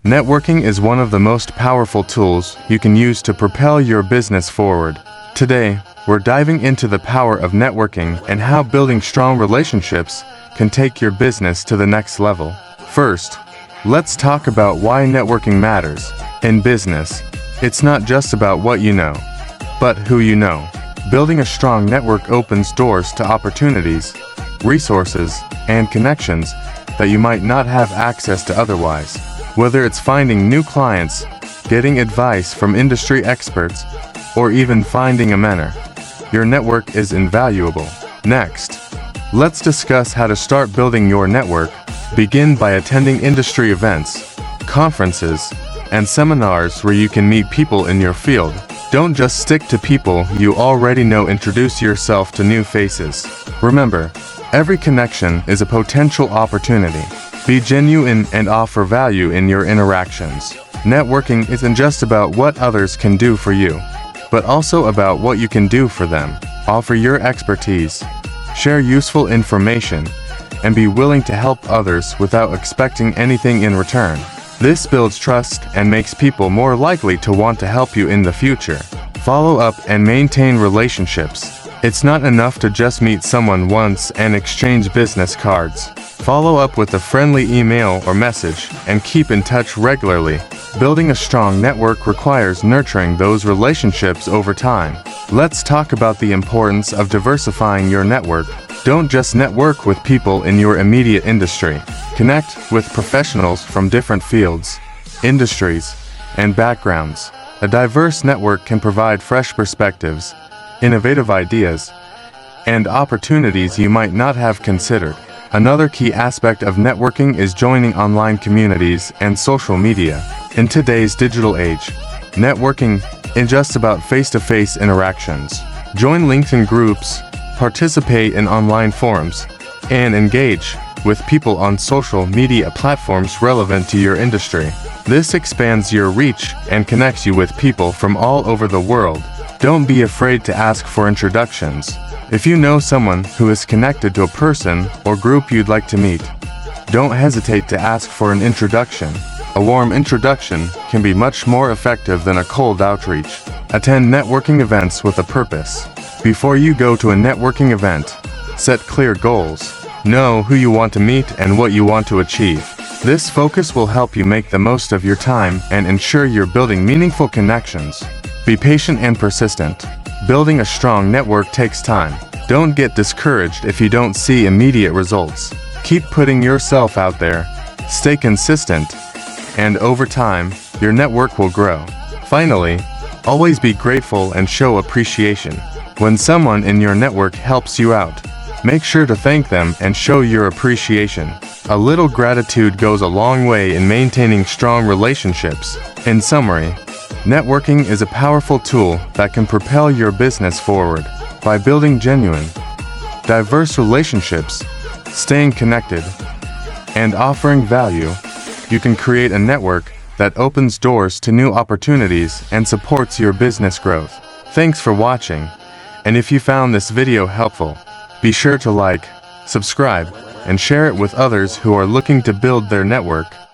Networking is one of the most powerful tools you can use to propel your business forward. Today, we're diving into the power of networking and how building strong relationships can take your business to the next level. First, let's talk about why networking matters. In business, it's not just about what you know, but who you know. Building a strong network opens doors to opportunities, resources, and connections that you might not have access to otherwise. Whether it's finding new clients, getting advice from industry experts, or even finding a mentor, your network is invaluable. Next, let's discuss how to start building your network. Begin by attending industry events, conferences, and seminars where you can meet people in your field. Don't just stick to people you already know. Introduce yourself to new faces. Remember, every connection is a potential opportunity. Be genuine and offer value in your interactions. Networking isn't just about what others can do for you, but also about what you can do for them. Offer your expertise, share useful information, and be willing to help others without expecting anything in return. This builds trust and makes people more likely to want to help you in the future. Follow up and maintain relationships. It's not enough to just meet someone once and exchange business cards. Follow up with a friendly email or message and keep in touch regularly. Building a strong network requires nurturing those relationships over time. Let's talk about the importance of diversifying your network. Don't just network with people in your immediate industry. Connect with professionals from different fields, industries, and backgrounds. A diverse network can provide fresh perspectives, innovative ideas, and opportunities you might not have considered. Another key aspect of networking is joining online communities and social media. In today's digital age, networking isn't just about face-to-face interactions. Join LinkedIn groups, participate in online forums, and engage with people on social media platforms relevant to your industry. This expands your reach and connects you with people from all over the world. Don't be afraid to ask for introductions. If you know someone who is connected to a person or group you'd like to meet, don't hesitate to ask for an introduction. A warm introduction can be much more effective than a cold outreach. Attend networking events with a purpose. Before you go to a networking event, set clear goals. Know who you want to meet and what you want to achieve. This focus will help you make the most of your time and ensure you're building meaningful connections. Be patient and persistent. Building a strong network takes time. Don't get discouraged if you don't see immediate results. Keep putting yourself out there. Stay consistent, and over time, your network will grow. Finally, always be grateful and show appreciation. When someone in your network helps you out, make sure to thank them and show your appreciation. A little gratitude goes a long way in maintaining strong relationships. In summary, networking is a powerful tool that can propel your business forward. By building genuine, diverse relationships, staying connected, and offering value, you can create a network that opens doors to new opportunities and supports your business growth. Thanks for watching, and if you found this video helpful, be sure to like, subscribe, and share it with others who are looking to build their network.